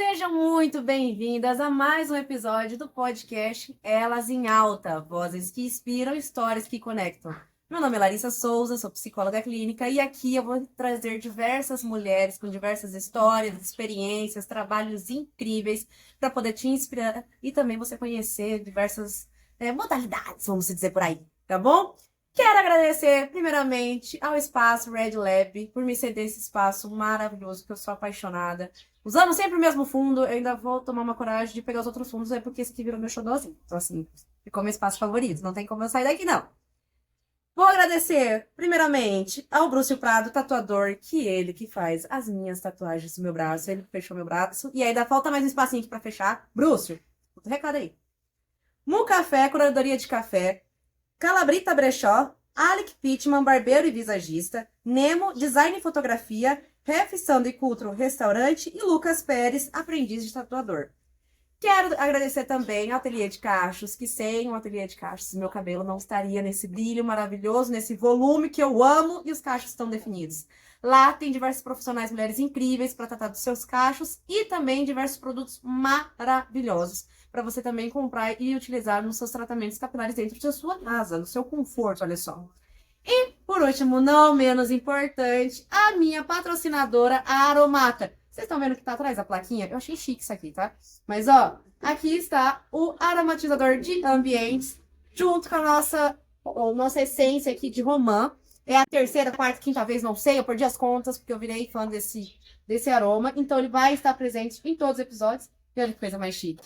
Sejam muito bem-vindas a mais um episódio do podcast Elas em Alta, vozes que inspiram, histórias que conectam. Meu nome é Larissa Souza, sou psicóloga clínica e aqui eu vou trazer diversas mulheres com diversas histórias, experiências, trabalhos incríveis para poder te inspirar e também você conhecer diversas modalidades, vamos dizer por aí, tá bom? Quero agradecer, primeiramente, ao Espaço Red Lab por me ceder esse espaço maravilhoso, que eu sou apaixonada. Usando sempre o mesmo fundo, eu ainda vou tomar uma coragem de pegar os outros fundos, porque esse aqui virou meu xodózinho. Então, assim, ficou meu espaço favorito. Não tem como eu sair daqui, não. Vou agradecer, primeiramente, ao Brúcio Prado, tatuador, que faz as minhas tatuagens no meu braço. Ele fechou meu braço. E ainda falta mais um espacinho aqui pra fechar. Brúcio, bota o recado aí. Mu Café, curadoria de café. Calabrita Brechó, Alec Pittman, barbeiro e visagista, Nemo, design e fotografia, Ref Sandro Cultro, restaurante e Lucas Pérez, aprendiz de tatuador. Quero agradecer também ao Ateliê de Cachos, que sem o Ateliê de Cachos meu cabelo não estaria nesse brilho maravilhoso, nesse volume que eu amo e os cachos estão definidos. Lá tem diversos profissionais, mulheres incríveis para tratar dos seus cachos e também diversos produtos maravilhosos para você também comprar e utilizar nos seus tratamentos capilares dentro da sua casa, no seu conforto, olha só. E, por último, não menos importante, a minha patrocinadora, a Aromata. Vocês estão vendo que tá atrás da plaquinha? Eu achei chique isso aqui, tá? Mas, ó, aqui está o aromatizador de ambientes, junto com a nossa essência aqui de romã. É a terceira, quarta, quinta vez, não sei, eu perdi as contas, porque eu virei fã desse aroma. Então, ele vai estar presente em todos os episódios. E olha que coisa mais chique.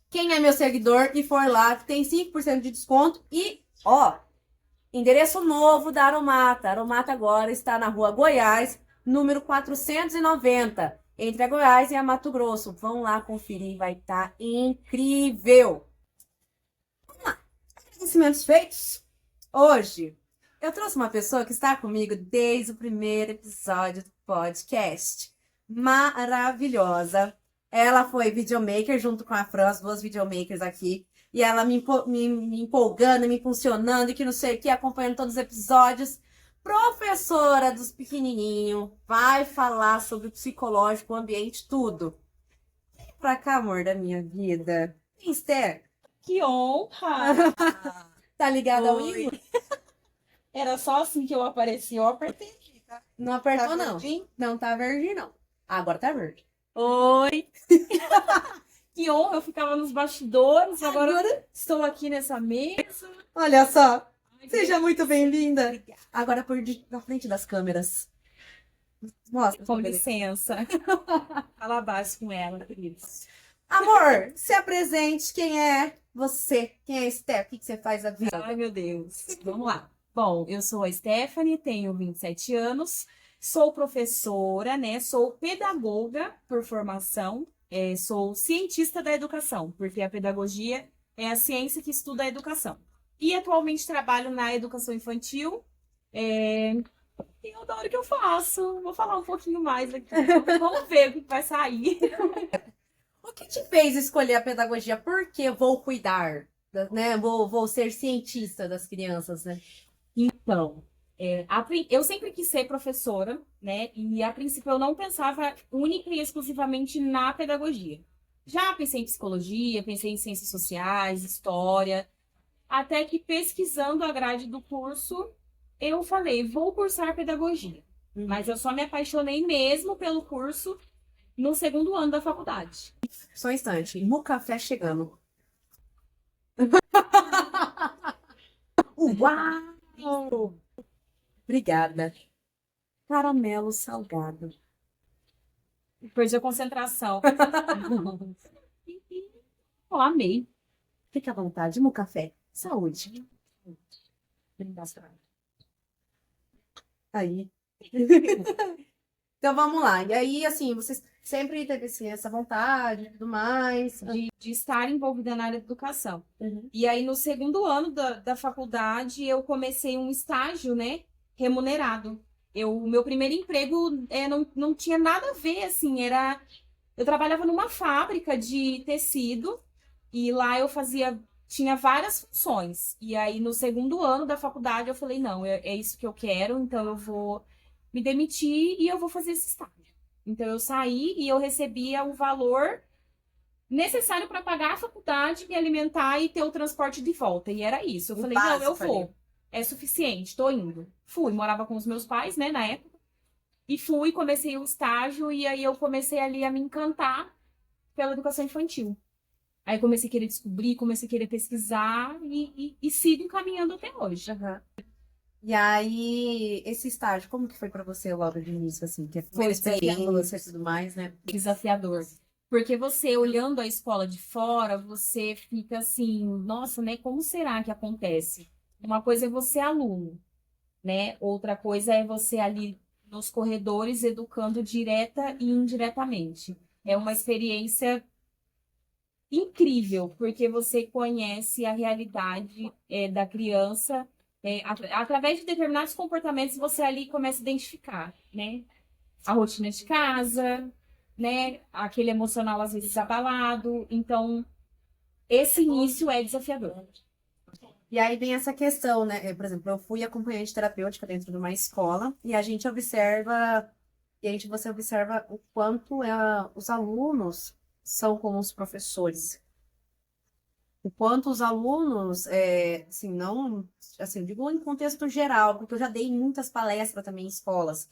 Quem é meu seguidor e for lá, tem 5% de desconto. E, ó, endereço novo da Aromata. A Aromata agora está na rua Goiás, número 490, entre a Goiás e a Mato Grosso. Vão lá conferir, vai estar incrível. Vamos lá. Agradecimentos feitos. Hoje, eu trouxe uma pessoa que está comigo desde o primeiro episódio do podcast. Maravilhosa. Ela foi videomaker junto com a Fran, as duas videomakers aqui. E ela me empolgando, me impulsionando, e que não sei o que, acompanhando todos os episódios. Professora dos pequenininhos, vai falar sobre o psicológico, o ambiente, tudo. Vem pra cá, amor da minha vida. Esther, Que honra! tá ligada ao Oi. hino? Era só assim que eu apareci, eu apertei aqui, tá? Não apertou, Tá não. verdinho? Não tá verde, não. Agora tá verde. Oi! Que honra, eu ficava nos bastidores, agora estou aqui nessa mesa. Olha só. Ai, Seja muito bem-vinda. obrigada. Agora na frente das câmeras. Mostra. Com licença. Fala baixo com ela, queridos. Amor, se apresente. Quem é você? Quem é a Esther? O que você faz a vida? Ai, meu Deus. Vamos lá. Bom, eu sou a Stephanie, tenho 27 anos, sou professora, né? Sou pedagoga por formação, sou cientista da educação, porque a pedagogia é a ciência que estuda a educação. E atualmente trabalho na educação infantil. E eu adoro o que eu faço. Vou falar um pouquinho mais aqui. Vamos ver o que vai sair. O que te fez escolher a pedagogia? Por que vou cuidar, né? Vou ser cientista das crianças, né? Então, eu sempre quis ser professora, né? E a princípio eu não pensava única e exclusivamente na pedagogia. Já pensei em psicologia, pensei em ciências sociais, história, até que pesquisando a grade do curso, eu falei, vou cursar pedagogia. Mas eu só me apaixonei mesmo pelo curso no segundo ano da faculdade. Só um instante. Mu Café chegando. Uau! Obrigada. Caramelo salgado. Perdi a concentração. Eu amei. Fique à vontade. Mu Café. Saúde. Aí. Então vamos lá. E aí, assim, você sempre teve assim, essa vontade e tudo mais. De estar envolvida na área da educação. Uhum. E aí, no segundo ano da faculdade, eu comecei um estágio, né, remunerado. O meu primeiro emprego não tinha nada a ver, assim, eu trabalhava numa fábrica de tecido e lá tinha várias funções. E aí, no segundo ano da faculdade, eu falei, não, é isso que eu quero, então eu vou me demitir e eu vou fazer esse estágio. Então, eu saí e eu recebia o valor necessário para pagar a faculdade, me alimentar e ter o transporte de volta. E era isso. Eu O falei, não, eu básico ali. vou. É suficiente, tô indo. Fui, morava com os meus pais, né, na época. E fui, comecei o estágio e aí eu comecei ali a me encantar pela educação infantil. Aí comecei a querer descobrir, comecei a querer pesquisar e sigo encaminhando até hoje. Aham. E aí, esse estágio, como que foi pra você logo de início, assim? Que foi experiência e tudo mais, né? Desafiador. Porque você, olhando a escola de fora, você fica assim, nossa, né? Como será que acontece? Uma coisa é você aluno, né? Outra coisa é você ali nos corredores educando direta e indiretamente. É uma experiência incrível, porque você conhece a realidade da criança. Através de determinados comportamentos, você ali começa a identificar, né? A rotina de casa, né? Aquele emocional às vezes abalado. Então, esse início é desafiador. E aí vem essa questão, né? Por exemplo, eu fui acompanhante terapêutica dentro de uma escola e a gente observa, você observa o quanto os alunos são como os professores. O quanto os alunos, assim, não, assim, eu digo em contexto geral, porque eu já dei muitas palestras também em escolas,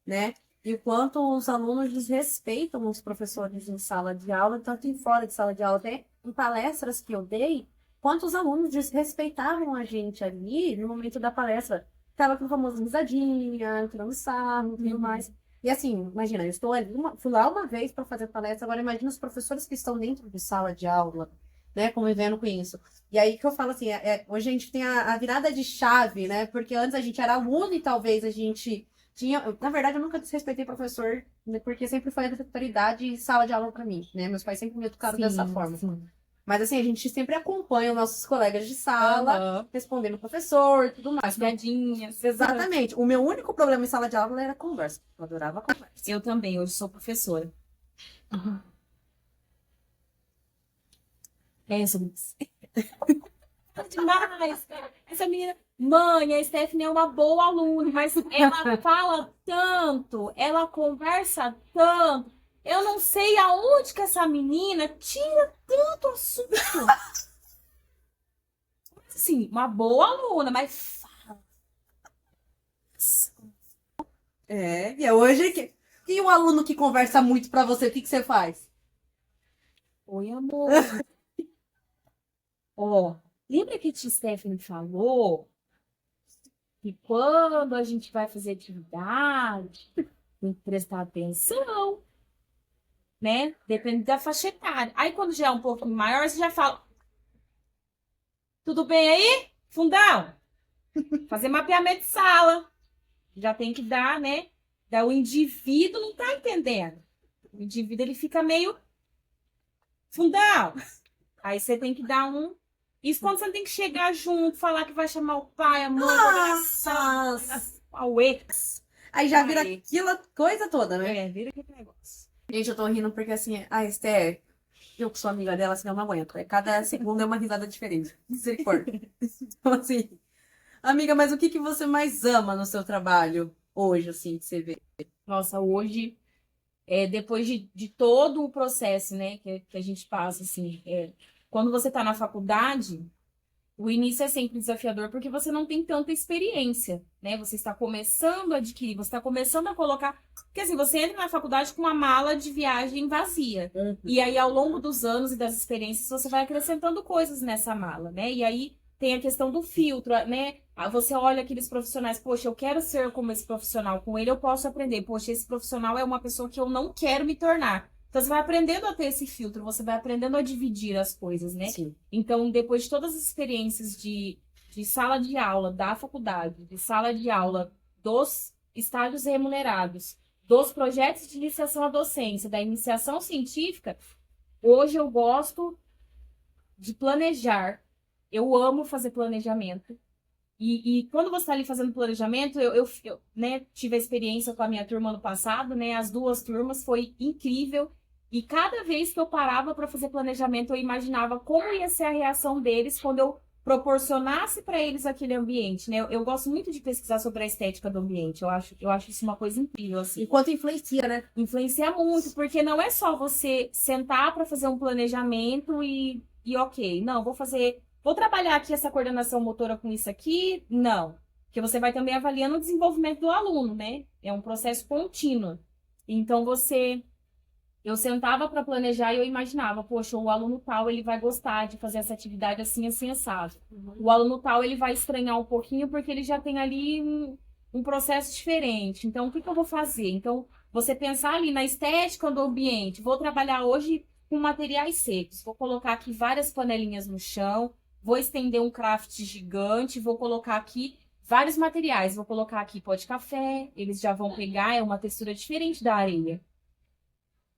né? E o quanto os alunos desrespeitam os professores em sala de aula, tanto em fora de sala de aula, até em palestras que eu dei, quanto os alunos desrespeitavam a gente ali no momento da palestra. Tava com o famoso risadinha, tirando sarro e tudo mais. E assim, imagina, eu estou ali, fui lá uma vez para fazer palestra, agora imagina os professores que estão dentro de sala de aula, né, convivendo com isso. E aí que eu falo assim, hoje a gente tem a virada de chave, né, porque antes a gente era aluno e talvez a gente tinha, na verdade eu nunca desrespeitei professor, né, porque sempre foi a autoridade em sala de aula para mim, né, meus pais sempre me educaram dessa forma. Sim. Mas assim, a gente sempre acompanha os nossos colegas de sala, respondendo o professor e tudo mais. As piadinhas. Exatamente. O meu único problema em sala de aula era a conversa. Eu adorava a conversa. Eu também, hoje sou professora. É, sou demais. Essa menina. Mãe, a Stephanie é uma boa aluna, mas ela fala tanto, ela conversa tanto. Eu não sei aonde que essa menina tira tanto assunto. Sim, uma boa aluna, mas fala. E é hoje que. E o aluno que conversa muito pra você, o que você faz? Oi, amor. Ó, lembra que a tia Stephanie falou que quando a gente vai fazer atividade, tem que prestar atenção, né? Depende da faixa etária. Aí quando já é um pouco maior, você já fala: tudo bem aí? Fundão? Fazer mapeamento de sala. Já tem que dar, né? O indivíduo não tá entendendo. O indivíduo, ele fica meio fundão. Aí você tem que dar um... Isso quando você tem que chegar junto, falar que vai chamar o pai, a mãe, o ex. Aí já vira aquela coisa toda, né? Vira aquele negócio. Gente, eu tô rindo porque assim, a Esther, eu que sou amiga dela, assim, eu não aguento. Cada segundo é uma risada diferente. Misericórdia. Então, assim, amiga, mas o que você mais ama no seu trabalho hoje, assim, que você vê? Nossa, hoje, depois de todo o processo, né, que a gente passa, assim, quando você tá na faculdade, o início é sempre desafiador porque você não tem tanta experiência, né? Você está começando a adquirir, você está começando a colocar... Porque assim, você entra na faculdade com uma mala de viagem vazia. E aí, ao longo dos anos e das experiências, você vai acrescentando coisas nessa mala, né? E aí tem a questão do filtro, né? Você olha aqueles profissionais, poxa, eu quero ser como esse profissional, com ele eu posso aprender. Poxa, esse profissional é uma pessoa que eu não quero me tornar. Então, você vai aprendendo a ter esse filtro, você vai aprendendo a dividir as coisas, né? Sim. Então, depois de todas as experiências de sala de aula da faculdade, de sala de aula dos estágios remunerados, dos projetos de iniciação à docência, da iniciação científica, hoje eu gosto de planejar. Eu amo fazer planejamento. E quando você está ali fazendo planejamento, eu né, tive a experiência com a minha turma ano passado, né? As duas turmas, foi incrível. E cada vez que eu parava para fazer planejamento, eu imaginava como ia ser a reação deles quando eu proporcionasse para eles aquele ambiente, né? Eu gosto muito de pesquisar sobre a estética do ambiente. Eu acho isso uma coisa incrível, assim. Enquanto influencia, né? Influencia muito, porque não é só você sentar para fazer um planejamento e ok, não, vou trabalhar aqui essa coordenação motora com isso aqui, não. Porque você vai também avaliando o desenvolvimento do aluno, né? É um processo contínuo. Então, eu sentava para planejar e eu imaginava, poxa, o aluno tal, ele vai gostar de fazer essa atividade assim, assim, assado. O aluno tal, ele vai estranhar um pouquinho porque ele já tem ali um processo diferente. Então, o que que eu vou fazer? Então, você pensar ali na estética do ambiente. Vou trabalhar hoje com materiais secos. Vou colocar aqui várias panelinhas no chão, vou estender um craft gigante, vou colocar aqui vários materiais. Vou colocar aqui pó de café, eles já vão pegar, é uma textura diferente da areia.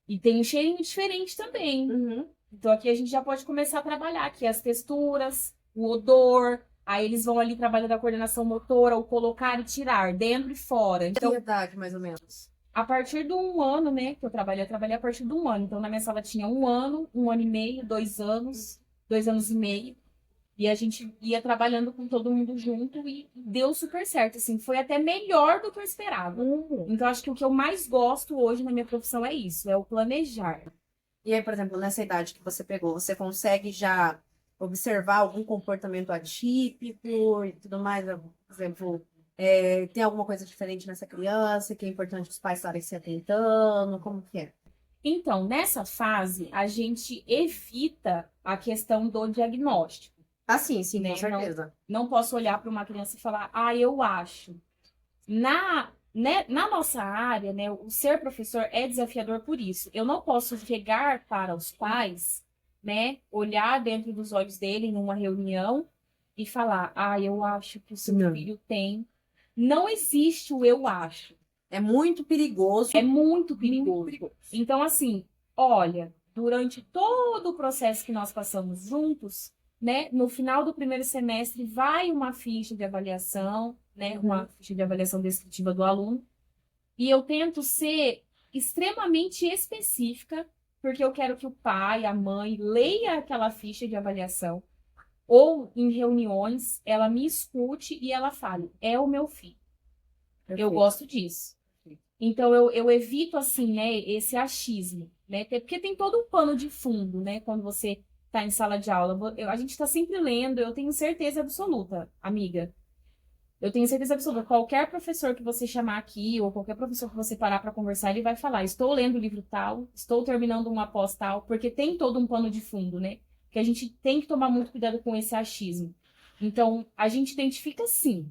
E tem um cheirinho diferente também. Uhum. Então aqui a gente já pode começar a trabalhar aqui as texturas, o odor. Aí eles vão ali trabalhando a coordenação motora, o colocar e tirar, dentro e fora. Que Então, idade, mais ou menos? a partir de um ano, né, que eu trabalhei a partir de um ano. Então, na minha sala tinha um ano e meio, 2 anos, 2 anos e meio. E a gente ia trabalhando com todo mundo junto e deu super certo, assim. Foi até melhor do que eu esperava. Então, acho que o que eu mais gosto hoje na minha profissão é isso, é o planejar. E aí, por exemplo, nessa idade que você pegou, você consegue já observar algum comportamento atípico e tudo mais? Por exemplo, tem alguma coisa diferente nessa criança que é importante os pais estarem se atentando? Como que é? Então, nessa fase, a gente evita a questão do diagnóstico, Ah, sim, né? com certeza. Não posso olhar para uma criança e falar, eu acho. Na nossa área, né, o ser professor é desafiador por isso. Eu não posso chegar para os pais, né, olhar dentro dos olhos dele em uma reunião e falar, eu acho que o seu Não. filho tem. Não existe o eu acho. É muito perigoso. É muito perigoso. Muito perigoso. Então, assim, olha, durante todo o processo que nós passamos juntos, né, no final do primeiro semestre vai uma ficha de avaliação, né, uma ficha de avaliação descritiva do aluno, e eu tento ser extremamente específica, porque eu quero que o pai, a mãe, leia aquela ficha de avaliação, ou em reuniões, ela me escute e ela fale, é o meu filho. Eu Perfeito. gosto disso. Então, eu evito, assim, né, esse achismo, né? Porque tem todo um pano de fundo, né? Quando você está em sala de aula. A gente está sempre lendo, eu tenho certeza absoluta, amiga. Eu tenho certeza absoluta. Qualquer professor que você chamar aqui, ou qualquer professor que você parar para conversar, ele vai falar: estou lendo o livro tal, estou terminando uma pós tal, porque tem todo um pano de fundo, né? Que a gente tem que tomar muito cuidado com esse achismo. Então, a gente identifica sim.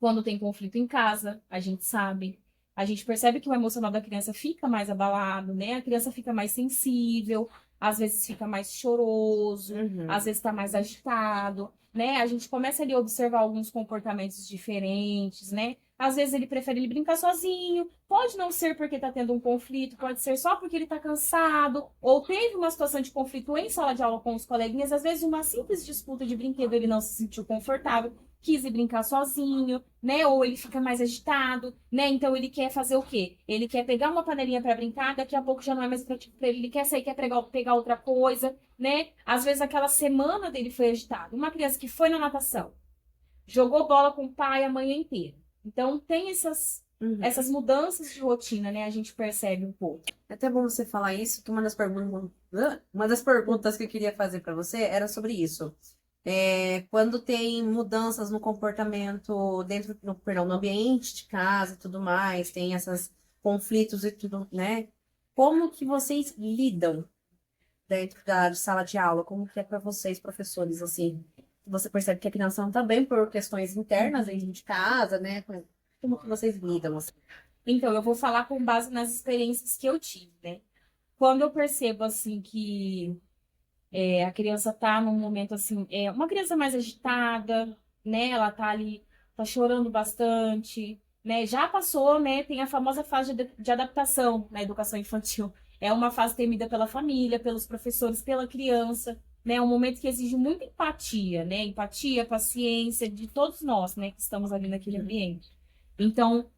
Quando tem conflito em casa, a gente sabe. A gente percebe que o emocional da criança fica mais abalado, né? A criança fica mais sensível, às vezes fica mais choroso, às vezes está mais agitado, né? A gente começa ali a observar alguns comportamentos diferentes, né? Às vezes ele prefere ele brincar sozinho, pode não ser porque está tendo um conflito, pode ser só porque ele está cansado, ou teve uma situação de conflito em sala de aula com os coleguinhas, às vezes uma simples disputa de brinquedo ele não se sentiu confortável, quis ir brincar sozinho, né? Ou ele fica mais agitado, né? Então ele quer fazer o quê? Ele quer pegar uma panelinha para brincar, daqui a pouco já não é mais pra ele, ele quer sair, quer pegar outra coisa, né? Às vezes aquela semana dele foi agitada. Uma criança que foi na natação, jogou bola com o pai a manhã inteira. Então tem essas mudanças de rotina, né? A gente percebe um pouco. É até bom você falar isso, que uma das perguntas que eu queria fazer para você era sobre isso. Quando tem mudanças no comportamento no ambiente de casa e tudo mais, tem esses conflitos e tudo, né? Como que vocês lidam dentro da sala de aula? Como que é para vocês, professores, assim? Você percebe que a criança não tá bem por questões internas dentro de casa, né? Como que vocês lidam, assim? Então, eu vou falar com base nas experiências que eu tive, né? Quando eu percebo, assim, que a criança tá num momento, assim, uma criança mais agitada, né? Ela tá ali, tá chorando bastante, né? Já passou, né? Tem a famosa fase de adaptação na educação infantil. É uma fase temida pela família, pelos professores, pela criança, né? É um momento que exige muita empatia, né? Empatia, paciência de todos nós, né? Que estamos ali naquele ambiente. Então,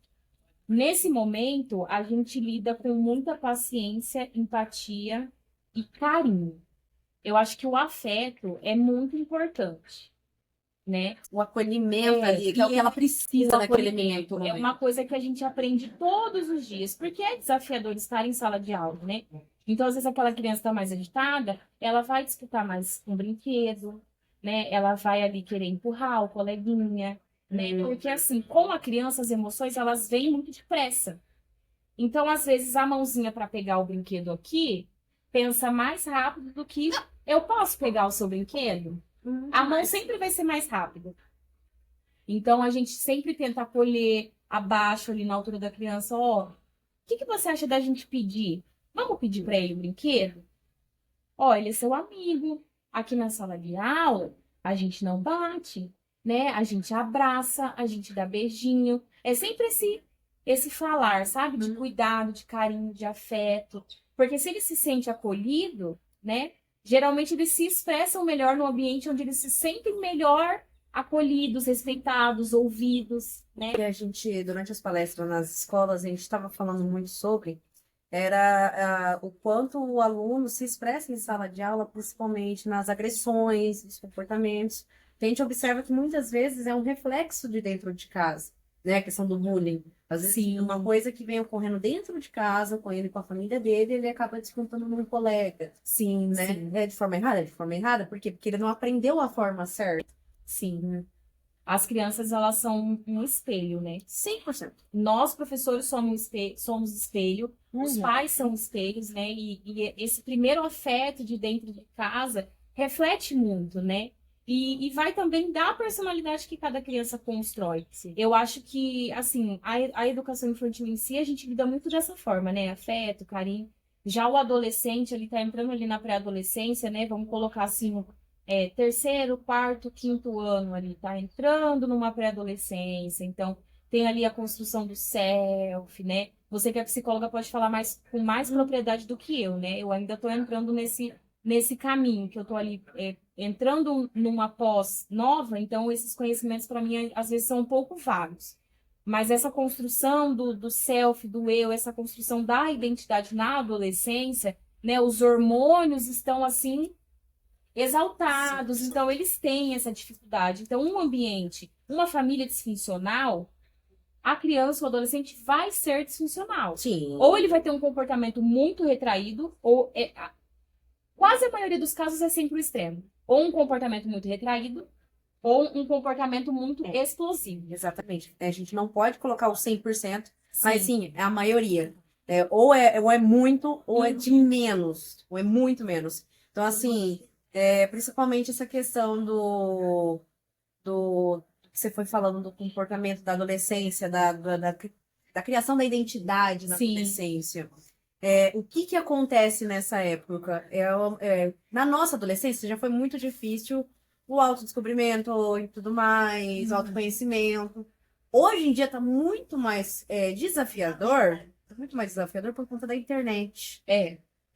nesse momento, a gente lida com muita paciência, empatia e carinho. Eu acho que o afeto é muito importante, né? O acolhimento ali, que é o que ela precisa O naquele acolhimento momento. é uma coisa que a gente aprende todos os dias, porque é desafiador estar em sala de aula, né? Então, às vezes, aquela criança está mais agitada, ela vai disputar mais um brinquedo, né? Ela vai ali querer empurrar o coleguinha, né? Porque, assim, com a criança, as emoções, elas vêm muito depressa. Então, às vezes, a mãozinha para pegar o brinquedo aqui pensa mais rápido do que eu posso pegar o seu brinquedo. A mão sempre vai ser mais rápida. Então, a gente sempre tenta acolher abaixo ali na altura da criança. Ó, o que você acha da gente pedir? Vamos pedir para ele o brinquedo? Ó, ele é seu amigo. Aqui na sala de aula, a gente não bate, né? A gente abraça, a gente dá beijinho. É sempre esse falar, sabe? De cuidado, de carinho, de afeto. Porque se ele se sente acolhido, né? Geralmente eles se expressam melhor no ambiente onde eles se sentem melhor acolhidos, respeitados, ouvidos, né? E a gente, durante as palestras nas escolas, a gente estava falando muito sobre era o quanto o aluno se expressa em sala de aula, principalmente nas agressões, nos comportamentos. A gente observa que muitas vezes é um reflexo de dentro de casa, né? A questão do bullying. Às vezes, Sim. uma coisa que vem ocorrendo dentro de casa, com ele, com a família dele, ele acaba descontando num colega, Sim, né? sim. É de forma errada? É de forma errada. Por quê? Porque ele não aprendeu a forma certa. Sim. As crianças, elas são um espelho, né? 100%. Nós, professores, somos espelho, os Uhum. pais são espelhos, né? E esse primeiro afeto de dentro de casa reflete muito, né? E vai também da personalidade que cada criança constrói. Sim. Eu acho que, assim, a educação infantil em si, a gente lida muito dessa forma, né? Afeto, carinho. Já o adolescente, ele tá entrando ali na pré-adolescência, né? Vamos colocar assim, terceiro, quarto, quinto ano ali, tá entrando numa pré-adolescência, então tem ali a construção do self, né? Você que é psicóloga pode falar com mais propriedade do que eu, né? Eu ainda estou entrando nesse caminho, que eu estou ali entrando numa pós nova, então esses conhecimentos para mim às vezes são um pouco vagos. Mas essa construção do self, do eu, essa construção da identidade na adolescência, né? Os hormônios estão assim exaltados, então eles têm essa dificuldade. Então, um ambiente, uma família disfuncional, a criança ou adolescente vai ser disfuncional. Sim. Ou ele vai ter um comportamento muito retraído, ou quase a maioria dos casos é sempre o extremo. Ou um comportamento muito retraído, ou um comportamento muito explosivo. Exatamente. A gente não pode colocar o 100%, Sim. mas sim, é a maioria. Ou é muito, ou é de menos, ou é muito menos. Então, assim, principalmente essa questão do que você foi falando do comportamento da adolescência, da criação da identidade na Sim. adolescência. O que acontece nessa época? Na nossa adolescência já foi muito difícil o autodescobrimento e tudo mais, o autoconhecimento. Hoje em dia está muito mais desafiador, por conta da internet.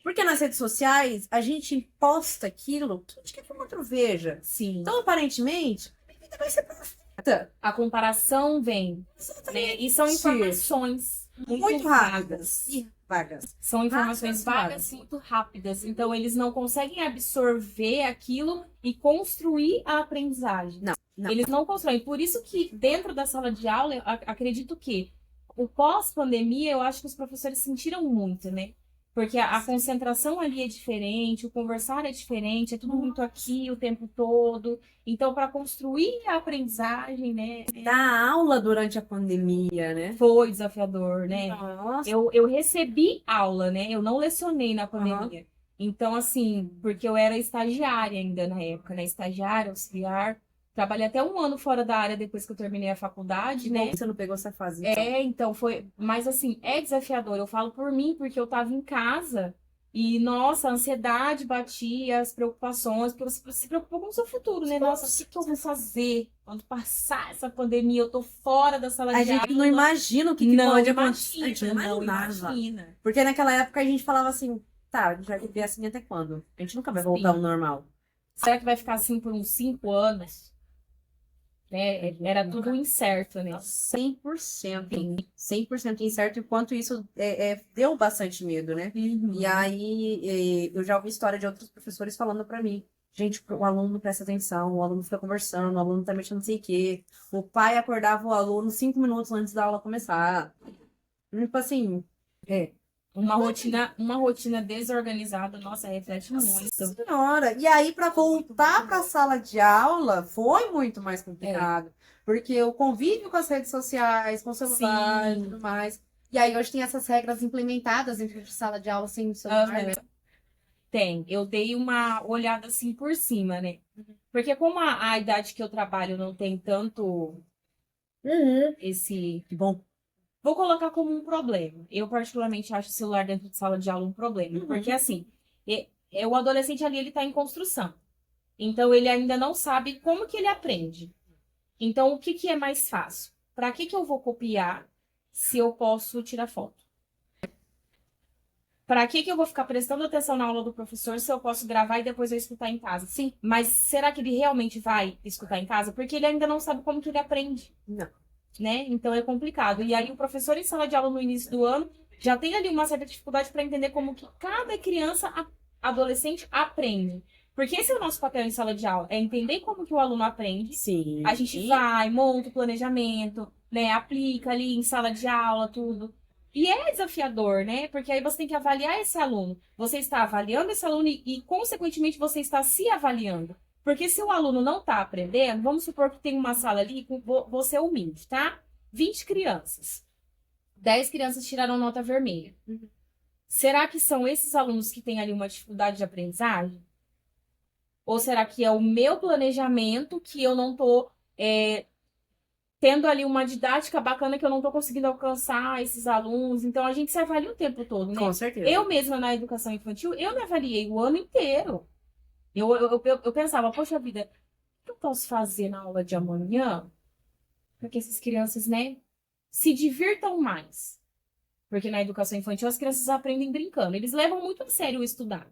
Porque nas redes sociais a gente posta aquilo que a gente quer que o outro veja. Sim. Então, aparentemente, a vida vai ser perfeita. A comparação vem, né? E são informações Muito rápidas. Vagas. São informações Rápidas, vagas, muito rápidas. Então, eles não conseguem absorver aquilo e construir a aprendizagem. Não. Eles não constroem. Por isso que, dentro da sala de aula, eu acredito que o pós-pandemia, eu acho que os professores sentiram muito, né? Porque a concentração ali é diferente, o conversar é diferente, é tudo muito aqui o tempo todo. Então, para construir a aprendizagem, né? Dar aula durante a pandemia, né? Foi desafiador, né? Nossa. Eu recebi aula, né? Eu não lecionei na pandemia. Então, assim, porque eu era estagiária ainda na época, né? Estagiária, auxiliar. Trabalhei até um ano fora da área depois que eu terminei a faculdade, né? Você não pegou essa fase, então. Então foi. Mas, assim, é desafiador. Eu falo por mim, porque eu tava em casa e, nossa, a ansiedade batia, as preocupações, porque você se preocupa com o seu futuro, né? Nossa, o que eu vou fazer quando passar essa pandemia? Eu tô fora da sala de aula. A gente não imagina o que pode acontecer. A gente Não imaginava. imagina. Porque naquela época a gente falava assim, tá, a gente vai viver assim até quando? A gente nunca vai voltar ao normal. Será que vai ficar assim por uns 5 anos? Né? Era tudo incerto, né? 100%. 100% incerto, e quanto isso deu bastante medo, né? Uhum. E aí, eu já ouvi história de outros professores falando pra mim Gente, o aluno não presta atenção, o aluno fica conversando, o aluno tá mexendo não sei o quê. O pai acordava o aluno 5 minutos antes da aula começar. Tipo assim, é. Uma rotina desorganizada, nossa, reflete muito. Senhora, e aí para voltar para a sala de aula foi muito mais complicado, porque o convívio com as redes sociais, com o celular e tudo mais. E aí hoje tem essas regras implementadas dentro de sala de aula sem o celular, né? Tem, eu dei uma olhada assim por cima, né? Porque como a idade que eu trabalho não tem tanto esse. Que bom. Vou colocar como um problema. Eu, particularmente, acho o celular dentro de sala de aula um problema. Porque, assim, o adolescente ali, ele tá em construção. Então, ele ainda não sabe como que ele aprende. Então, o que que é mais fácil? Para que eu vou copiar se eu posso tirar foto? Para que eu vou ficar prestando atenção na aula do professor se eu posso gravar e depois eu escutar em casa? Sim. Mas será que ele realmente vai escutar em casa? Porque ele ainda não sabe como que ele aprende. Não. Né? Então é complicado. E aí o professor em sala de aula no início do ano já tem ali uma certa dificuldade para entender como que cada criança, adolescente aprende. Porque esse é o nosso papel em sala de aula, é entender como que o aluno aprende. Sim. A gente vai, monta o planejamento, né? Aplica ali em sala de aula, tudo. E é desafiador, né? Porque aí você tem que avaliar esse aluno. Você está avaliando esse aluno consequentemente, você está se avaliando. Porque se o aluno não está aprendendo, vamos supor que tem uma sala ali, você humilde, tá? 20 crianças. 10 crianças tiraram nota vermelha. Será que são esses alunos que têm ali uma dificuldade de aprendizagem? Ou será que é o meu planejamento que eu não estou tendo ali uma didática bacana que eu não estou conseguindo alcançar esses alunos? Então, a gente se avalia o tempo todo, né? Com certeza. Eu mesma, na educação infantil, eu me avaliei o ano inteiro. Eu pensava, poxa vida, o que eu posso fazer na aula de amanhã para que essas crianças, né, se divirtam mais? Porque na educação infantil as crianças aprendem brincando. Eles levam muito a sério o estudar.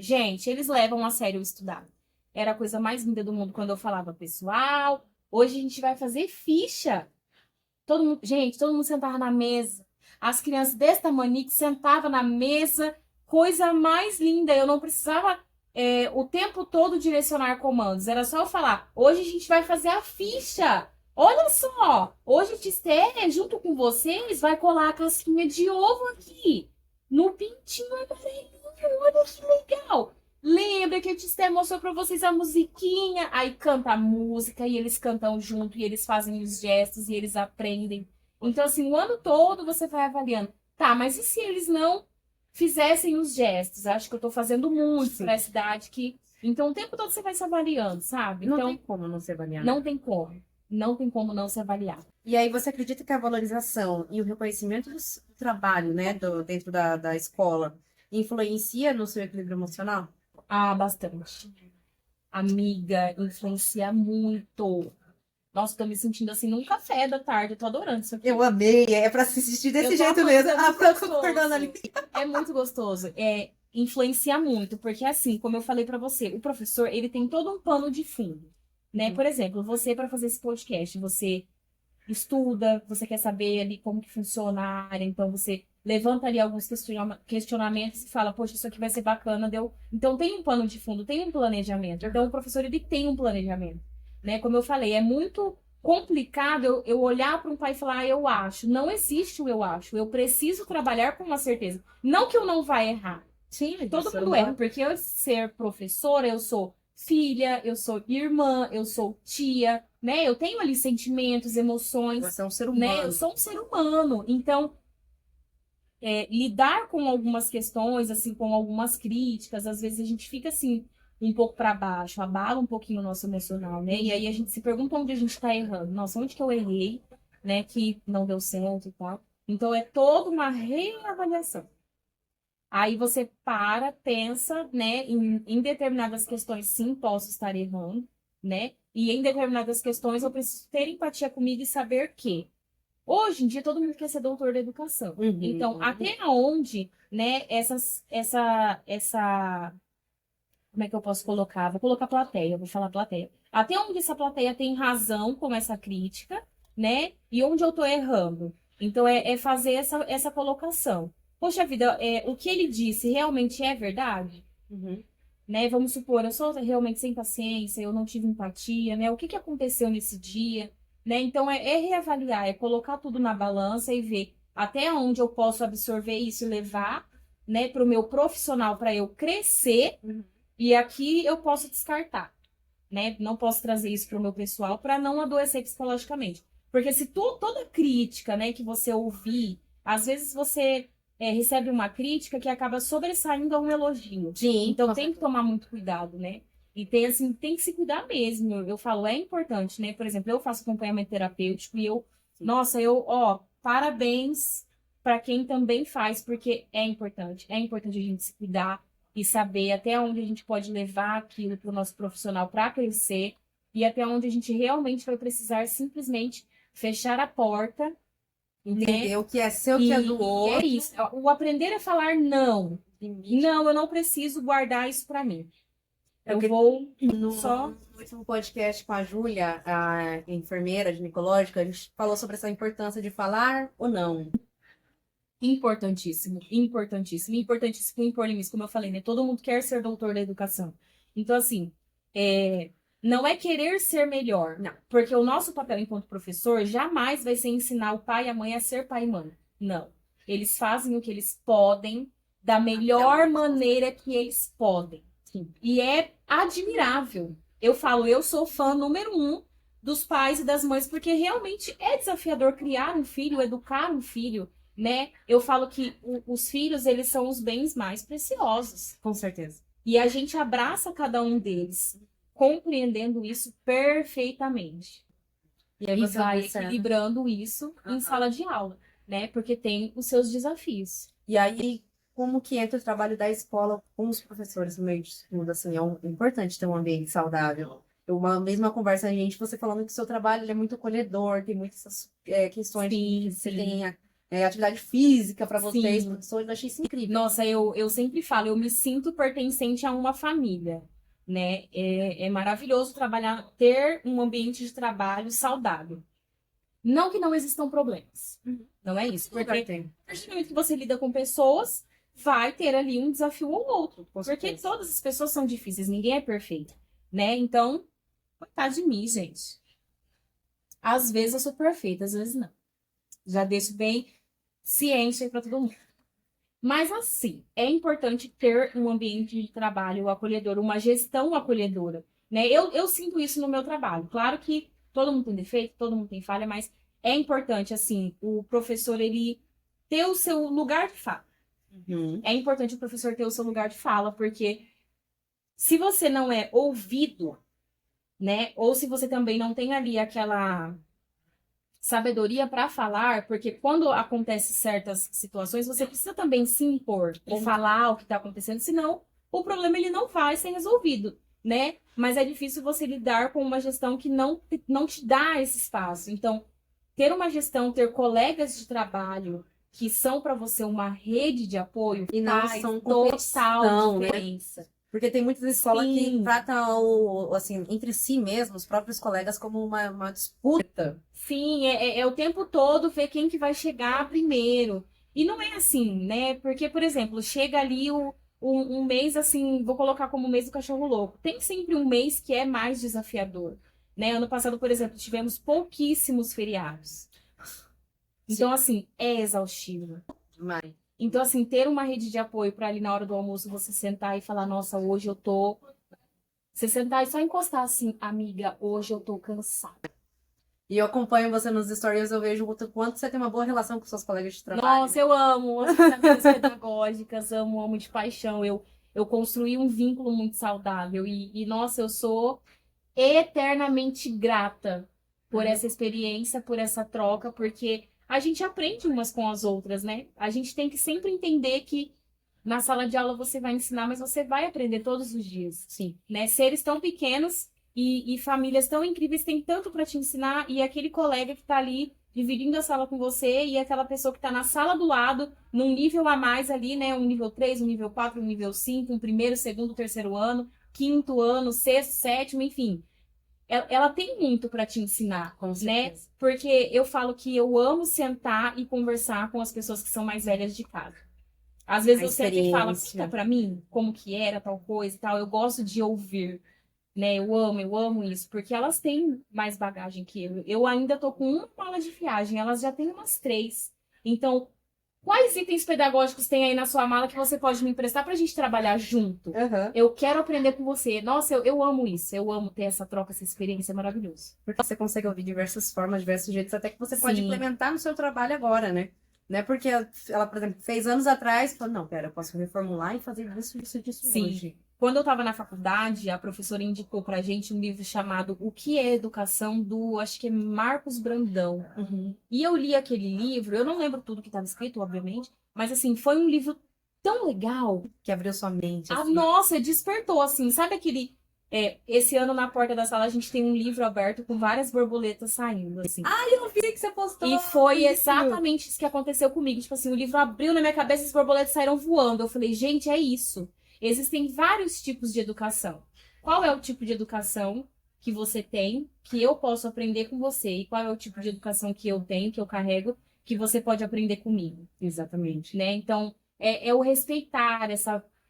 Gente, eles levam a sério o estudar. Era a coisa mais linda do mundo quando eu falava, pessoal, hoje a gente vai fazer ficha. Gente, todo mundo sentava na mesa. As crianças desse tamanho que sentavam na mesa, coisa mais linda. Eu não precisava o tempo todo direcionar comandos. Era só eu falar, hoje a gente vai fazer a ficha. Olha só, hoje a Tisté, junto com vocês, vai colar a casquinha de ovo aqui, no pintinho amarelinho. Olha que legal. Lembra que a Tisté mostrou pra vocês a musiquinha? Aí canta a música, e eles cantam junto, e eles fazem os gestos, e eles aprendem. Então, assim, o ano todo você vai avaliando. Tá, mas e se eles não fizessem os gestos? Acho que eu tô fazendo muito pra essa idade que... Então, o tempo todo você vai se avaliando, sabe? Não Então, tem como não se avaliar. não tem como. Não tem como não se avaliar. E aí você acredita que a valorização e o reconhecimento do trabalho, né, dentro da escola, influencia no seu equilíbrio emocional? Ah, bastante. Amiga, influencia muito. Nossa, tô me sentindo assim num café da tarde. Eu tô adorando isso aqui. Eu amei, é pra se assistir desse Eu tô jeito amando, mesmo. é Ah, muito tô gostoso. concordando ali. É muito gostoso. Influencia muito, porque assim, como eu falei pra você, o professor, ele tem todo um pano de fundo, né? Por exemplo, você, para fazer esse podcast, você estuda, você quer saber ali como que funciona a área, então você levanta ali alguns questionamentos e fala, poxa, isso aqui vai ser bacana, deu. Então tem um pano de fundo, tem um planejamento. Então o professor, ele tem um planejamento, né? Como eu falei, é muito complicado eu olhar para um pai e falar, eu acho. Não existe o eu acho. Eu preciso trabalhar com uma certeza. Não que eu não vá errar. Sim, Todo mundo erra, porque eu ser professora, eu sou filha, eu sou irmã, eu sou tia, né? Eu tenho ali sentimentos, emoções. Você é um ser Né? humano. Eu sou um ser humano. Então, lidar com algumas questões, assim, com algumas críticas, às vezes a gente fica assim, um pouco para baixo, abala um pouquinho o nosso emocional, né? E aí a gente se pergunta onde a gente está errando. Nossa, onde que eu errei, né? Que não deu certo e tal. Então é toda uma reavaliação. Aí você pensa, né, em determinadas questões, sim, posso estar errando, né? E em determinadas questões eu preciso ter empatia comigo e saber que hoje em dia todo mundo quer ser doutor da educação. Então, até onde, né, como é que eu posso colocar? Vou colocar plateia, vou falar plateia. Até onde essa plateia tem razão com essa crítica, né? E onde eu tô errando. Então, é fazer essa colocação. Poxa vida, o que ele disse realmente é verdade? né? Vamos supor, eu sou realmente sem paciência, eu não tive empatia, né? O que que aconteceu nesse dia, né? Então, é reavaliar, é colocar tudo na balança e ver até onde eu posso absorver isso e levar, né, para o meu profissional, para eu crescer, e aqui eu posso descartar, né? Não posso trazer isso para o meu pessoal para não adoecer psicologicamente. Porque se toda crítica, né, que você ouvir, às vezes você recebe uma crítica que acaba sobressaindo a um elogio. Sim, Então com tem que tomar muito cuidado, né? E tem assim, tem que se cuidar mesmo. Eu falo, é importante, né? Por exemplo, eu faço acompanhamento terapêutico e nossa, ó, parabéns para quem também faz, porque é importante. É importante a gente se cuidar e saber até onde a gente pode levar aquilo para o nosso profissional para crescer e até onde a gente realmente vai precisar simplesmente fechar a porta, entender né? o que é seu, o que é do E outro. é isso. O aprender a falar não. Não, eu não preciso guardar isso para mim. Eu vou só. No último podcast com a Júlia, a enfermeira ginecológica, a gente falou sobre essa importância de falar ou não. Importantíssimo, importantíssimo, importantíssimo impor limites, como eu falei, né? Todo mundo quer ser doutor da educação. Então, assim, não é querer ser melhor, não. Porque o nosso papel enquanto professor jamais vai ser ensinar o pai e a mãe a ser pai e mãe. Não. Eles fazem o que eles podem, da melhor maneira que eles podem. Sim. E é admirável. Eu falo, eu sou fã número 1 dos pais e das mães, porque realmente é desafiador criar um filho, educar um filho, né? Eu falo que os filhos, eles são os bens mais preciosos. Com certeza. E a gente abraça cada um deles, compreendendo isso perfeitamente. E aí E você vai observa. equilibrando isso em sala de aula, né? Porque tem os seus desafios. E aí, como que entra o trabalho da escola com os professores no meio de tudo? Assim, importante ter um ambiente saudável. Uma mesma conversa, gente, você falando que o seu trabalho ele é muito acolhedor, tem muitas questões Sim, que você sim. tem atividade física para vocês, Sim. professores, eu achei isso incrível. Nossa, eu sempre falo, eu me sinto pertencente a uma família, né? É maravilhoso trabalhar, ter um ambiente de trabalho saudável. Não que não existam problemas, não é isso. Porque Porque tem. a partir do momento que você lida com pessoas, vai ter ali um desafio ou outro. Com Porque certeza. todas as pessoas são difíceis, ninguém é perfeito, né? Então, coitado de mim, gente. Às vezes eu sou perfeita, às vezes não. Já deixo bem ciente aí pra todo mundo. Mas assim, é importante ter um ambiente de trabalho acolhedor, uma gestão acolhedora, né? Eu sinto isso no meu trabalho. Claro que todo mundo tem defeito, todo mundo tem falha, mas é importante, assim, o professor, ele ter o seu lugar de fala. Uhum. É importante o professor ter o seu lugar de fala, porque se você não é ouvido, né? Ou se você também não tem ali aquela sabedoria para falar, porque quando acontecem certas situações, você precisa também se impor e falar o que está acontecendo, senão o problema ele não vai ser resolvido, né? Mas é difícil você lidar com uma gestão que não te dá esse espaço. Então, ter uma gestão, ter colegas de trabalho que são para você uma rede de apoio E não faz são total competição, né? diferença. Porque tem muitas escolas que Sim. tratam, assim, entre si mesmos, os próprios colegas, como uma disputa. Sim, é o tempo todo ver quem que vai chegar primeiro. E não é assim, né? Porque, por exemplo, chega ali um mês assim, vou colocar como o mês do cachorro louco. Tem sempre um mês que é mais desafiador, né? Ano passado, por exemplo, tivemos pouquíssimos feriados. Então, assim, é exaustivo. Mas, Então, assim, ter uma rede de apoio para ali na hora do almoço você sentar e falar, nossa, hoje eu tô. Você sentar e só encostar assim, amiga, hoje eu tô cansada. e eu acompanho você nos stories, eu vejo o quanto você tem uma boa relação com seus colegas de trabalho. Nossa, eu amo as terapias pedagógicas, amo de paixão. Eu construí um vínculo muito saudável nossa, eu sou eternamente grata por essa experiência, por essa troca, porque a gente aprende umas com as outras, né? A gente tem que sempre entender que na sala de aula você vai ensinar, mas você vai aprender todos os dias. Sim. Né? Seres tão pequenos e famílias tão incríveis têm tanto para te ensinar, e aquele colega que está ali dividindo a sala com você, e aquela pessoa que está na sala do lado, num nível a mais ali, né? Um nível 3, um nível 4, um nível 5, um primeiro, segundo, terceiro ano, quinto ano, sexto, sétimo, enfim. Ela tem muito para te ensinar, Com né? certeza. Porque eu falo que eu amo sentar e conversar com as pessoas que são mais velhas de casa. Às vezes A eu sempre falo, experiência. conta pra mim como que era tal coisa e tal. Eu gosto de ouvir, né? Eu amo isso, porque elas têm mais bagagem que eu. Eu ainda tô com uma mala de viagem, elas já têm umas 3. Então, quais itens pedagógicos tem aí na sua mala que você pode me emprestar pra gente trabalhar junto? Aham. Eu quero aprender com você. Nossa, eu amo isso. Eu amo ter essa troca, essa experiência, é maravilhoso. Porque você consegue ouvir diversas formas, diversos jeitos, até que você pode Sim. implementar no seu trabalho agora, né? Não é porque ela, por exemplo, fez anos atrás, falou, não, pera, eu posso reformular e fazer isso Sim. hoje. Quando eu estava na faculdade, a professora indicou pra gente um livro chamado O que é Educação, do, acho que é Marcos Brandão. Uhum. E eu li aquele livro, eu não lembro tudo que estava escrito, obviamente, mas assim, foi um livro tão legal. Que abriu sua mente, Ah, assim. nossa, despertou, assim, sabe aquele... esse ano na porta da sala a gente tem um livro aberto com várias borboletas saindo, assim. Eu vi que você postou. E foi isso. exatamente isso que aconteceu comigo. Tipo assim, o livro abriu na minha cabeça e as borboletas saíram voando. Eu falei, gente, é isso. Existem vários tipos de educação. Qual é o tipo de educação que você tem, que eu posso aprender com você? E qual é o tipo de educação que eu tenho, que eu carrego, que você pode aprender comigo? Exatamente. Né? Então, é o respeitar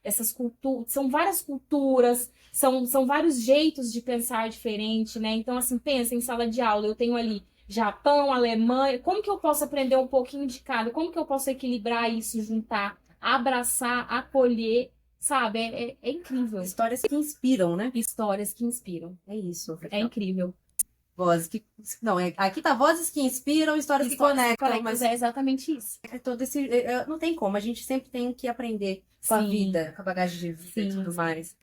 essas culturas. São várias culturas, são vários jeitos de pensar diferente, né? Então, assim, pensa em sala de aula. Eu tenho ali Japão, Alemanha. Como que eu posso aprender um pouquinho de cada? Como que eu posso equilibrar isso, juntar, abraçar, acolher? Sabe? É incrível. Histórias que inspiram, né? Histórias que inspiram. É isso. É incrível. Vozes que. Não, aqui tá vozes que inspiram, histórias que conectam, mas é exatamente isso. é todo esse. Não tem como, a gente sempre tem que aprender com a Sim. vida, com a bagagem de vida e Sim. tudo mais.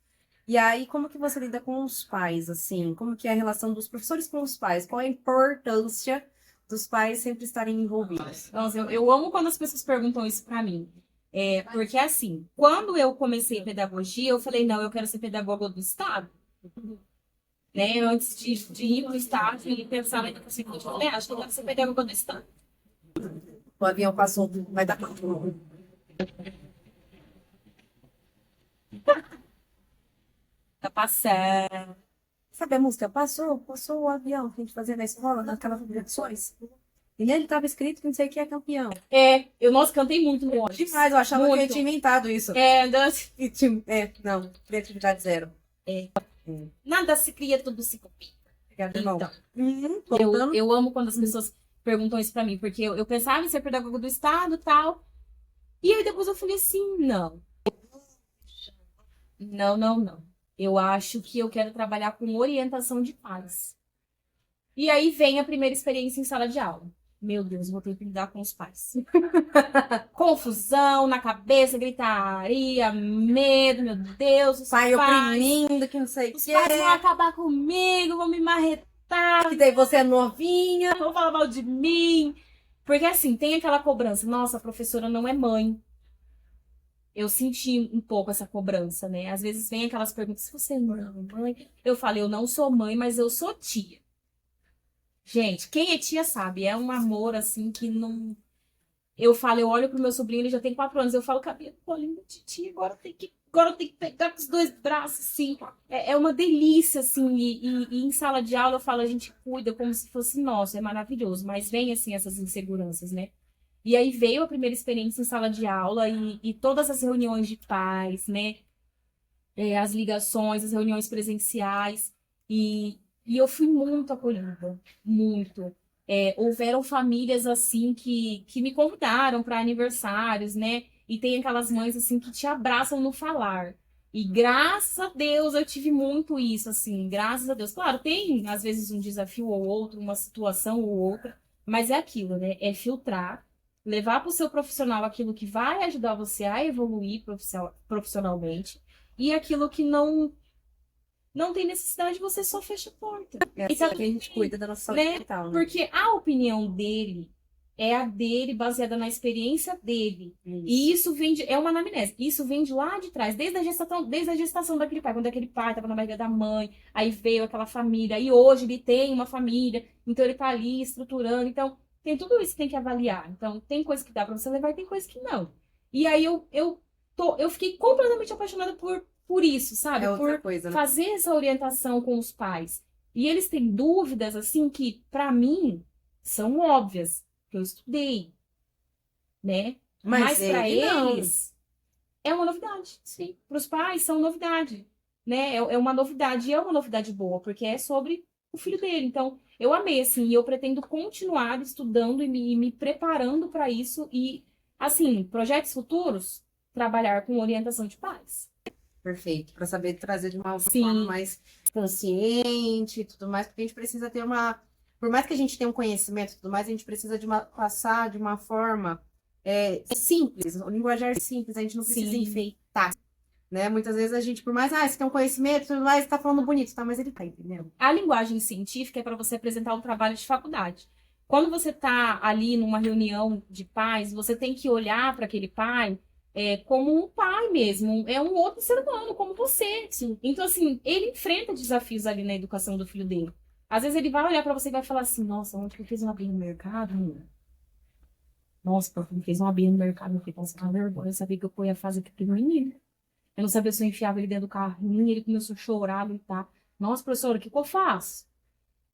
E aí, como que você lida com os pais, assim? Como que é a relação dos professores com os pais? Qual é a importância dos pais sempre estarem envolvidos? Nossa, eu amo quando as pessoas perguntam isso pra mim. Porque, assim, quando eu comecei pedagogia, eu falei, não, eu quero ser pedagoga do Estado. Né? Antes de ir pro Estado e pensar na educação infantil, eu falei, acho que eu quero ser pedagoga do Estado. O avião passou, vai dar. Tá passando. Sabe a música? Passou o avião que a gente fazia na escola, naquelas competições. E nele estava escrito que não sei o que é campeão. Eu, nossa, cantei muito no ônibus. Demais, eu achava que eu Muito. tinha inventado isso. Não, criatividade zero. Nada se cria, tudo se copia. Obrigada, irmão. Então, Voltando. eu amo quando as pessoas perguntam isso pra mim, porque eu pensava em ser pedagoga do Estado e tal. E aí depois eu falei assim, não. Não. Eu acho que eu quero trabalhar com orientação de pais. E aí vem a primeira experiência em sala de aula. Meu Deus, vou ter que lidar com os pais. Confusão na cabeça, gritaria, medo, meu Deus, os Pai pais. oprimindo, que não sei o Os que pais vão acabar comigo, vão me marretar, Que daí você é novinha. vão falar mal de mim. Porque assim, tem aquela cobrança. Nossa, a professora não é mãe. Eu senti um pouco essa cobrança, né? Às vezes vem aquelas perguntas, você não é mãe? Eu falei, eu não sou mãe, mas eu sou tia. Gente, quem é tia sabe, é um amor assim que não... Eu falo, eu olho pro meu sobrinho, ele já tem 4 anos, eu falo, cabelo, bolinho de tia, agora eu tenho que pegar com os 2 braços, assim. É uma delícia, assim, e em sala de aula eu falo, a gente cuida como se fosse nosso, é maravilhoso, mas vem, assim, essas inseguranças, né? E aí veio a primeira experiência em sala de aula e todas as reuniões de pais, né? As ligações, as reuniões presenciais. E eu fui muito acolhida, muito. Houveram famílias, assim, que me convidaram para aniversários, né? E tem aquelas mães, assim, que te abraçam no falar. E graças a Deus eu tive muito isso, assim, graças a Deus. Claro, tem, às vezes, um desafio ou outro, uma situação ou outra, mas é aquilo, né? É filtrar, levar para o seu profissional aquilo que vai ajudar você a evoluir profissionalmente e aquilo que não tem necessidade, você só fecha a porta. É E tá assim que a gente cuida da nossa saúde né? mental, né? Porque a opinião dele é a dele, baseada na experiência dele. E isso vem é uma anamnese. Isso vem de lá de trás, desde a gestação daquele pai, quando aquele pai estava na barriga da mãe, aí veio aquela família, e hoje ele tem uma família, então ele tá ali estruturando. Então, tem tudo isso que tem que avaliar. Então, tem coisa que dá para você levar e tem coisa que não. E aí eu fiquei completamente apaixonada por isso, sabe? É outra Por coisa, né? fazer essa orientação com os pais. E eles têm dúvidas, assim, que, para mim, são óbvias, que eu estudei, né? Mas para ele não. eles, é uma novidade. Sim. Para os pais, são novidade, né? É uma novidade, e é uma novidade boa, porque é sobre o filho dele. Então, eu amei, assim, e eu pretendo continuar estudando e me preparando para isso. E, assim, projetos futuros, trabalhar com orientação de pais. Perfeito. Para saber trazer de uma Sim. forma mais consciente e tudo mais, porque a gente precisa ter uma. Por mais que a gente tenha um conhecimento e tudo mais, a gente precisa passar de uma forma simples, um linguajar simples, a gente não precisa Sim. enfeitar. Né? Muitas vezes a gente, por mais, você tem um conhecimento e tudo mais, tá falando bonito, tá? Mas ele tá entendendo. A linguagem científica é para você apresentar um trabalho de faculdade. Quando você está ali numa reunião de pais, você tem que olhar para aquele pai como um pai mesmo, é um outro ser humano, como você. Sim. Então, assim, ele enfrenta desafios ali na educação do filho dele. Às vezes ele vai olhar para você e vai falar assim, nossa, ontem que eu fiz uma abinha no mercado, menina. Nossa, eu fiz uma abinha no mercado, eu fiquei com vergonha, eu sabia que eu ia fazer aquilo no menino. Eu não sabia se eu enfiava ele dentro do carrinho, ele começou a chorar, gritar. Nossa, professora, o que eu faço?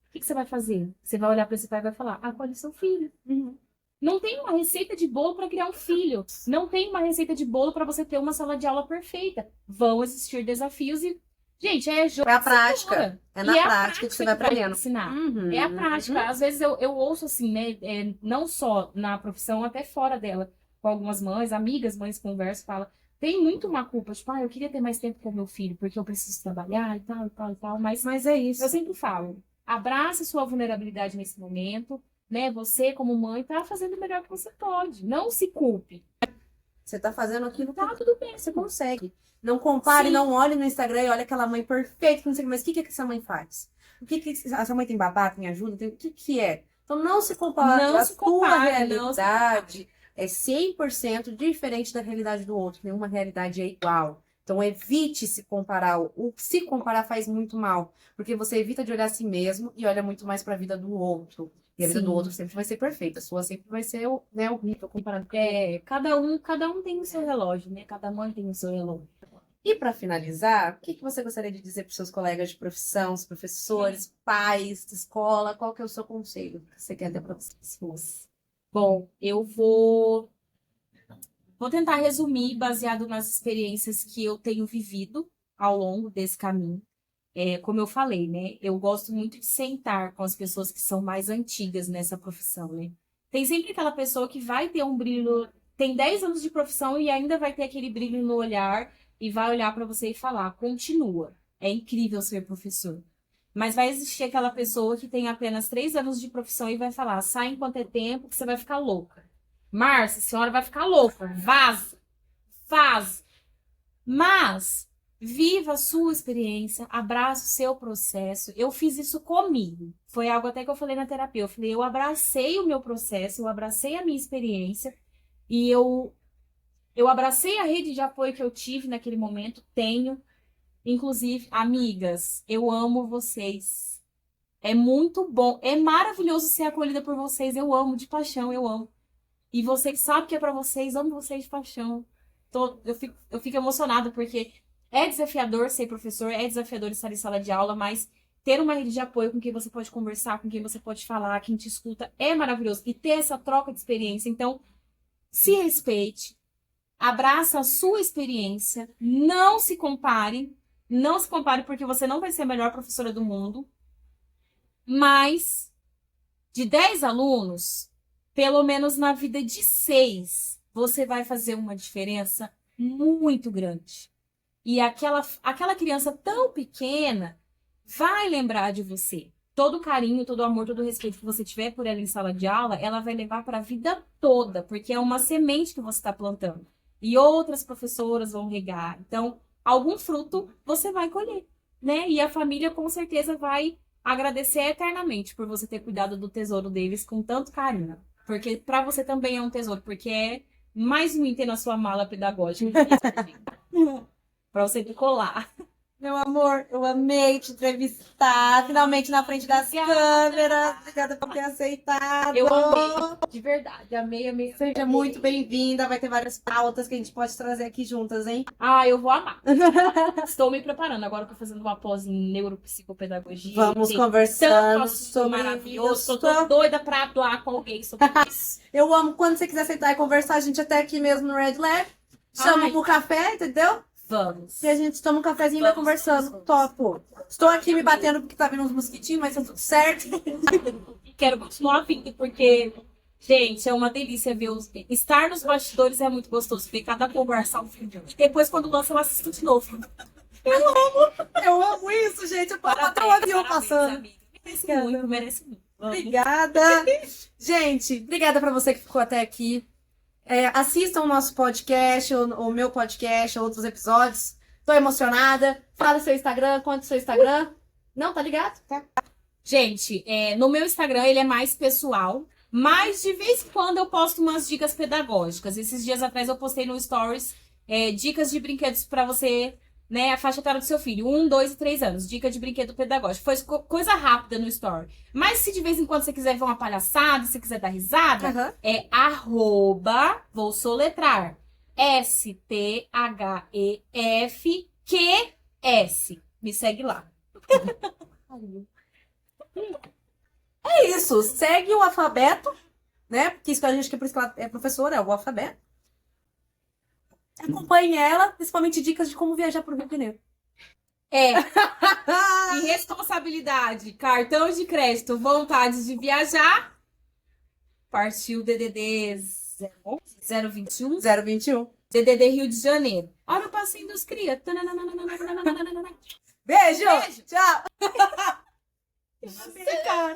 O que você vai fazer? Você vai olhar para esse pai e vai falar, acolhe seu filho. Uhum. Não tem uma receita de bolo para criar um filho. Não tem uma receita de bolo para você ter uma sala de aula perfeita. Vão existir desafios e, gente, é jogo. É a prática. É na prática que você vai aprendendo. Ensinar. Uhum. É a prática. Às vezes eu ouço assim, né? Não só na profissão, até fora dela. Com algumas mães, amigas, mães conversam, falam. Tem muito uma culpa, tipo, eu queria ter mais tempo com o meu filho, porque eu preciso trabalhar e tal, e tal, e tal. Mas é isso. eu sempre falo, abrace sua vulnerabilidade nesse momento, né? Você, como mãe, tá fazendo o melhor que você pode. Não se culpe. Você tá fazendo aquilo que Tá tudo bem. você consegue. Não compare, Sim. não olhe no Instagram e olhe aquela mãe perfeita, não sei o que, mas o que essa mãe faz? Essa mãe tem babá, tem ajuda? O que é? Então não se compare. Não A se tua compare, realidade é 100% diferente da realidade do outro. Nenhuma realidade é igual. Então evite se comparar. O se comparar faz muito mal, porque você evita de olhar a si mesmo e olha muito mais para a vida do outro. E a vida do outro sempre vai ser perfeita. A sua sempre vai ser horrível comparado com Cada um tem o seu relógio, né? Cada mãe tem o seu relógio. E para finalizar, o que você gostaria de dizer para os seus colegas de profissão, os professores, pais de escola? Qual que é o seu conselho que você quer dar para vocês? Bom, eu vou tentar resumir baseado nas experiências que eu tenho vivido ao longo desse caminho. Como eu falei, né? Eu gosto muito de sentar com as pessoas que são mais antigas nessa profissão, né? Tem sempre aquela pessoa que vai ter um brilho, tem 10 anos de profissão e ainda vai ter aquele brilho no olhar e vai olhar para você e falar, continua. É incrível ser professor. Mas vai existir aquela pessoa que tem apenas 3 anos de profissão e vai falar, sai enquanto é tempo que você vai ficar louca. Márcia, a senhora vai ficar louca. Vaza. Faz. Mas viva a sua experiência, abraça o seu processo. Eu fiz isso comigo. Foi algo até que eu falei na terapia. Eu falei, eu abracei o meu processo, eu abracei a minha experiência e eu abracei a rede de apoio que eu tive naquele momento. Tenho. Inclusive, amigas, eu amo vocês. É muito bom. É maravilhoso ser acolhida por vocês. Eu amo de paixão, eu amo. E vocês sabem que é pra vocês, amo vocês de paixão. Eu fico emocionada porque é desafiador ser professor, é desafiador estar em sala de aula, mas ter uma rede de apoio com quem você pode conversar, com quem você pode falar, quem te escuta, é maravilhoso. E ter essa troca de experiência. Então, se respeite, abraça a sua experiência, não se compare porque você não vai ser a melhor professora do mundo, mas de 10 alunos, pelo menos na vida de 6, você vai fazer uma diferença muito grande. E aquela criança tão pequena vai lembrar de você. Todo o carinho, todo o amor, todo o respeito que você tiver por ela em sala de aula, ela vai levar para a vida toda, porque é uma semente que você está plantando. E outras professoras vão regar. Então, algum fruto você vai colher, né? E a família com certeza vai agradecer eternamente por você ter cuidado do tesouro deles com tanto carinho. Porque para você também é um tesouro, porque é mais um item na sua mala pedagógica. Para você decolar. Meu amor, eu amei te entrevistar, finalmente na frente das câmeras. Obrigada por ter aceitado. Eu amei, de verdade, amei. Seja muito bem-vinda, vai ter várias pautas que a gente pode trazer aqui juntas, hein? Eu vou amar. Estou me preparando, agora estou fazendo uma pós em neuropsicopedagogia. Vamos conversando sobre maravilhoso. Estou doida para falar com alguém sobre isso. Eu amo, quando você quiser sentar e conversar, a gente até aqui mesmo no Red Lab. chama Ai. pro café, entendeu? Vamos. E a gente toma um cafezinho e vai Vamos, conversando. vamos. Topo. Estou aqui me batendo porque tá vindo uns mosquitinhos, mas tá tudo certo. Quero continuar vindo, porque, gente, é uma delícia ver estar nos bastidores é muito gostoso. Ver cada conversa ao fim. Depois, quando lança, eu assisto de novo. Eu amo isso, gente. Eu posso até o avião Parabéns, passando. amiga. Merece muito, merece muito. Vamos. Obrigada. Gente, obrigada pra você que ficou até aqui. Assistam o nosso podcast, o meu podcast, outros episódios. Tô emocionada. Fala seu Instagram, conta seu Instagram. Não, tá ligado? Tá. Gente, no meu Instagram ele é mais pessoal, mas de vez em quando eu posto umas dicas pedagógicas. Esses dias atrás eu postei no Stories dicas de brinquedos pra você, né, a faixa etária do seu filho, 1, 2 e 3 anos, dica de brinquedo pedagógico. Foi coisa rápida no Story. Mas se de vez em quando você quiser ver uma palhaçada, se quiser dar risada, Aham. é vou soletrar, STHEFQS. Me segue lá. É isso. Segue o alfabeto, né? Porque isso que a gente, que por isso que ela é professora, é o alfabeto. Acompanhe ela, principalmente dicas de como viajar pro Rio de Janeiro. E responsabilidade, cartão de crédito, vontade de viajar. Partiu DDD 021, 021. DDD Rio de Janeiro. Olha o passinho dos cria. Beijo! Beijo. Tchau! Você, cara.